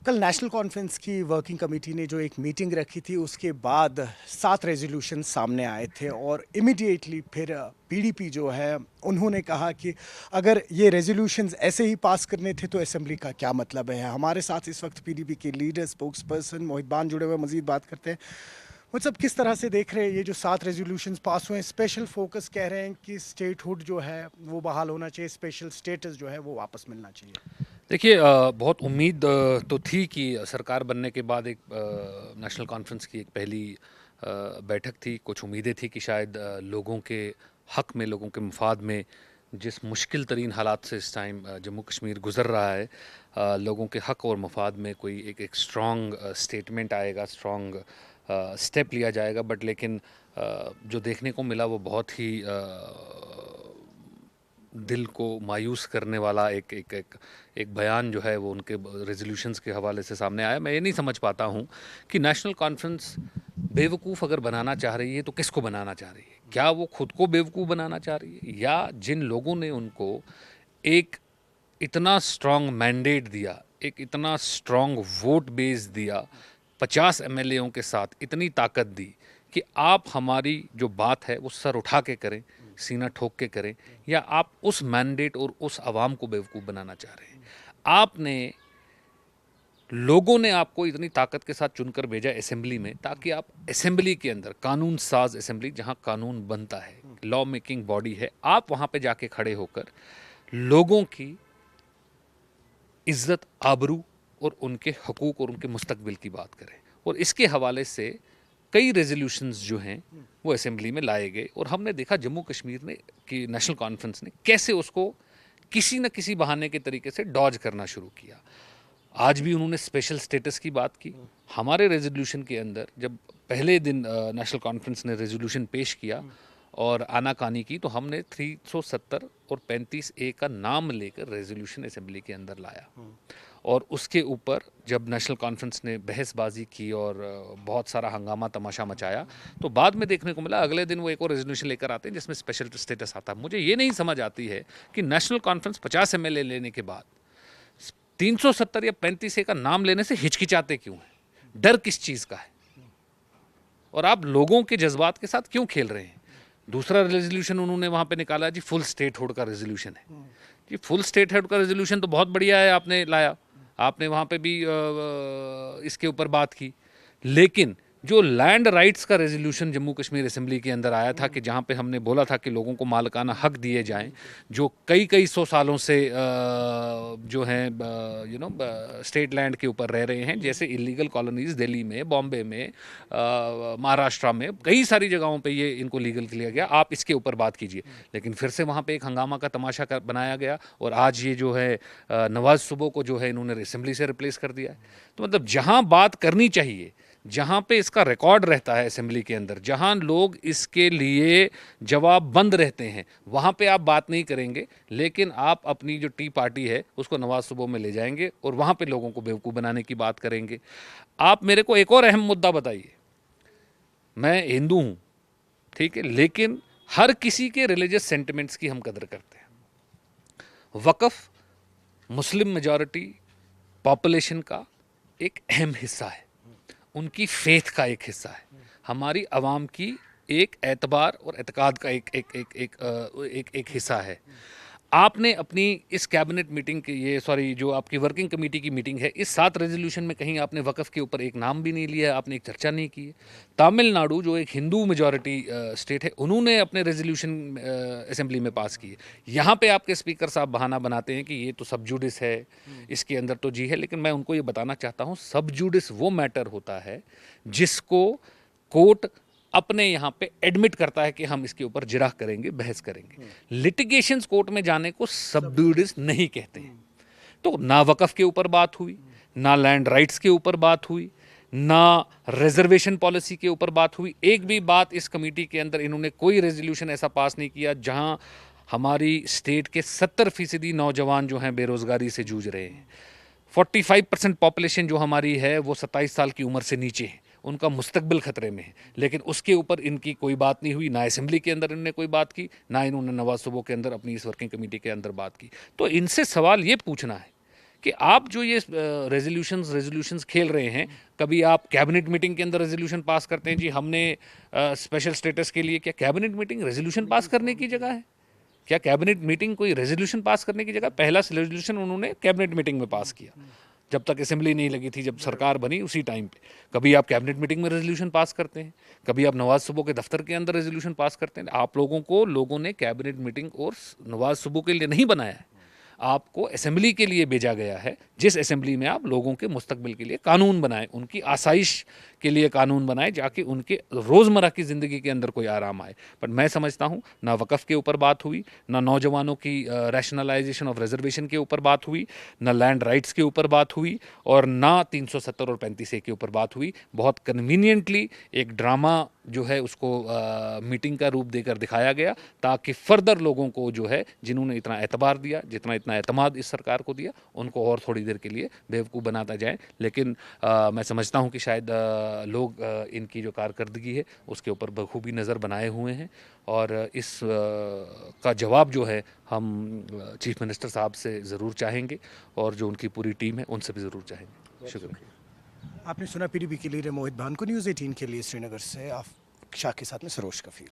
कल national conference की working committee ने जो एक मीटिंग रखी थी उसके बाद 7 रेजोल्यूशन सामने आए थे और इमीडिएटली फिर पीडीपी जो है उन्होंने कहा कि अगर ये रेजोल्यूशंस ऐसे ही पास करने थे तो असेंबली का क्या मतलब है। हमारे साथ इस वक्त पीडीपी के लीडर स्पोक्स पर्सन मोहित बान जुड़े हुए, मजीद बात करते हैं। मतलब किस तरह से देख रहे हैं ये जो 7 रेजोल्यूशंस पास हुए हैं? स्पेशल फोकस कह रहे हैं कि स्टेटहुड जो है वो बहाल होना चाहिए, स्पेशल स्टेटस जो है वो वापस मिलना चाहिए। देखिए बहुत उम्मीद तो थी कि सरकार बनने के बाद एक नेशनल कॉन्फ्रेंस की एक पहली बैठक थी। कुछ उम्मीदें थी कि शायद लोगों के हक में, लोगों के मफाद में, जिस मुश्किल तरीन हालात से इस टाइम जम्मू कश्मीर गुज़र रहा है, लोगों के हक और मफाद में कोई एक स्ट्रॉन्ग स्टेटमेंट आएगा, स्ट्रॉन्ग स्टेप लिया जाएगा। बट लेकिन जो देखने को मिला वो बहुत ही दिल को मायूस करने वाला एक बयान जो है वो उनके रेजोल्यूशंस के हवाले से सामने आया। मैं ये नहीं समझ पाता हूँ कि नेशनल कॉन्फ्रेंस बेवकूफ़ अगर बनाना चाह रही है तो किसको बनाना चाह रही है? क्या वो खुद को बेवकूफ़ बनाना चाह रही है, या जिन लोगों ने उनको एक इतना स्ट्रॉन्ग मैंडेट दिया, एक इतना स्ट्रॉन्ग वोट बेस दिया, 50 एमएलएओं के साथ इतनी ताकत दी कि आप हमारी जो बात है वो सर उठा के करें, सीना ठोक के करें, या आप उस मैंडेट और उस आवाम को बेवकूफ़ बनाना चाह रहे हैं? आपने लोगों ने आपको इतनी ताकत के साथ चुनकर भेजा असेंबली में ताकि आप असेंबली के अंदर, कानून साज असेंबली जहां कानून बनता है, लॉ मेकिंग बॉडी है, आप वहां पे जाके खड़े होकर लोगों की इज्जत, आबरू और उनके हकूक़ और उनके मुस्तकबिल की बात करें। और इसके हवाले से कई रेजोल्यूशंस जो हैं वो असेंबली में लाए गए, और हमने देखा जम्मू कश्मीर ने कि नेशनल कॉन्फ्रेंस ने कैसे उसको किसी न किसी बहाने के तरीके से डॉज करना शुरू किया। आज भी उन्होंने स्पेशल स्टेटस की बात की। हमारे रेजोल्यूशन के अंदर जब पहले दिन नेशनल कॉन्फ्रेंस ने रेजोल्यूशन पेश किया और आनाकानी की, तो हमने 370 और 35A का नाम लेकर रेजोल्यूशन असेंबली के अंदर लाया। और उसके ऊपर जब नेशनल कॉन्फ्रेंस ने बहसबाजी की और बहुत सारा हंगामा तमाशा मचाया, तो बाद में देखने को मिला अगले दिन वो एक और रेजोल्यूशन लेकर आते हैं जिसमें स्पेशल स्टेटस आता है। मुझे ये नहीं समझ आती है कि नेशनल कॉन्फ्रेंस 50 एमएलए लेने के बाद 370 या 35A का नाम लेने से हिचकिचाते क्यों हैं? डर किस चीज़ का है? और आप लोगों के जज्बात के साथ क्यों खेल रहे हैं? दूसरा रेजोल्यूशन उन्होंने वहाँ पे निकाला जी, फुल स्टेट हुड का रेजोल्यूशन है। जी, फुल स्टेट हुड का रेजोल्यूशन तो बहुत बढ़िया है, आपने लाया, आपने वहाँ पे भी इसके ऊपर बात की। लेकिन जो लैंड राइट्स का रेजोल्यूशन जम्मू कश्मीर असेंबली के अंदर आया था कि जहाँ पे हमने बोला था कि लोगों को मालिकाना हक दिए जाएं, जो कई कई सौ सालों से जो हैं स्टेट लैंड के ऊपर रह रहे हैं, जैसे इलीगल कॉलोनीज दिल्ली में, बॉम्बे में, महाराष्ट्र में, कई सारी जगहों पे ये इनको लीगल किया गया। आप इसके ऊपर बात कीजिए। लेकिन फिर से वहाँ पे एक हंगामा का तमाशा बनाया गया, और आज ये जो है नवाज सुबह को जो है इन्होंने असेंबली से रिप्लेस कर दिया है। तो मतलब जहाँ बात करनी चाहिए, जहाँ पे इसका रिकॉर्ड रहता है असेंबली के अंदर, जहाँ लोग इसके लिए जवाब बंद रहते हैं, वहाँ पे आप बात नहीं करेंगे। लेकिन आप अपनी जो टी पार्टी है उसको नवाज सुबह में ले जाएंगे और वहाँ पे लोगों को बेवकूफ़ बनाने की बात करेंगे। आप मेरे को एक और अहम मुद्दा बताइए। मैं हिंदू हूँ, ठीक है, लेकिन हर किसी के रिलीजियस सेंटिमेंट्स की हम कदर करते हैं। वक़्फ़ मुस्लिम मेजॉरिटी पॉपुलेशन का एक अहम हिस्सा है, उनकी फेथ का एक हिस्सा है, हमारी आवाम की एक एतबार और एतकाद का एक हिस्सा है। आपने अपनी इस कैबिनेट मीटिंग की, ये सॉरी जो आपकी वर्किंग कमेटी की मीटिंग है, इस 7 रेजोल्यूशन में कहीं आपने वक़्फ़ के ऊपर एक नाम भी नहीं लिया, आपने एक चर्चा नहीं की है। तमिलनाडु जो एक हिंदू मेजॉरिटी स्टेट है, उन्होंने अपने रेजोल्यूशन असेंबली में पास किए। यहाँ पे आपके स्पीकर साहब बहाना बनाते हैं कि ये तो सब जुडिस है, इसके अंदर तो जी है। लेकिन मैं उनको ये बताना चाहता हूँ, सब जुडिस वो मैटर होता है जिसको कोर्ट अपने यहाँ पे एडमिट करता है कि हम इसके ऊपर जिरह करेंगे, बहस करेंगे। लिटिगेशंस कोर्ट में जाने को सब जुडिस नहीं कहते हैं। तो ना वक़्फ़ के ऊपर बात हुई, ना लैंड राइट्स के ऊपर बात हुई, ना रिजर्वेशन पॉलिसी के ऊपर बात हुई। एक भी बात इस कमेटी के अंदर इन्होंने कोई रेजोल्यूशन ऐसा पास नहीं किया जहां हमारी स्टेट के 70% नौजवान जो हैं बेरोज़गारी से जूझ रहे हैं। 45% पॉपुलेशन जो हमारी है वो 27 साल की उम्र से नीचे है, उनका मुस्तकबिल ख़तरे में है। लेकिन उसके ऊपर इनकी कोई बात नहीं हुई, ना असेंबली के अंदर इन्होंने कोई बात की, ना इन्होंने नवाज सुबह के अंदर अपनी इस वर्किंग कमेटी के अंदर बात की। तो इनसे सवाल ये पूछना है कि आप जो ये रेजोल्यूशंस खेल रहे हैं, कभी आप कैबिनेट मीटिंग के अंदर रेजोल्यूशन पास करते हैं जी हमने स्पेशल स्टेटस के लिए, क्या कैबिनेट मीटिंग रेजोल्यूशन पास करने की जगह है? क्या कैबिनेट मीटिंग कोई रेजोल्यूशन पास करने की जगह? पहला रेजोल्यूशन उन्होंने कैबिनेट मीटिंग में पास किया, जब तक असेंबली नहीं लगी थी, जब सरकार बनी उसी टाइम पे। कभी आप कैबिनेट मीटिंग में रेजोल्यूशन पास करते हैं, कभी आप नवाज सुबह के दफ्तर के अंदर रेजोल्यूशन पास करते हैं। आप लोगों ने कैबिनेट मीटिंग और नवाज सुबह के लिए नहीं बनाया है, आपको असेंबली के लिए भेजा गया है, जिस असेंबली में आप लोगों के मुस्तकबिल के लिए कानून बनाएं, उनकी आसाइश के लिए कानून बनाएं, जाके उनके रोज़मर्रा की ज़िंदगी के अंदर कोई आराम आए। पर मैं समझता हूँ ना वक़्फ़ के ऊपर बात हुई, ना नौजवानों की रैशनलाइजेशन ऑफ रिजर्वेशन के ऊपर बात हुई, ना लैंड राइट्स के ऊपर बात हुई, और ना 370 और 35A के ऊपर बात हुई। बहुत कन्वीनियंटली एक ड्रामा जो है उसको मीटिंग का रूप देकर दिखाया गया, ताकि फर्दर लोगों को जो है, जिन्होंने इतना एतबार दिया, जितना इतना एतमाद इस सरकार को दिया, उनको और थोड़ी देर के लिए बेवकूफ़ बनाता जाए। लेकिन मैं समझता हूँ कि शायद लोग इनकी जो कारकर्दगी है उसके ऊपर बखूबी नज़र बनाए हुए हैं, और इस का जवाब जो है हम चीफ मिनिस्टर साहब से ज़रूर चाहेंगे, और जो उनकी पूरी टीम है उनसे भी ज़रूर चाहेंगे। शुक्रिया। आपने सुना पीडीपी के लीडर मोहित भान को। न्यूज़ 18 के लिए श्रीनगर से आप शाह के साथ में सरोज कफील।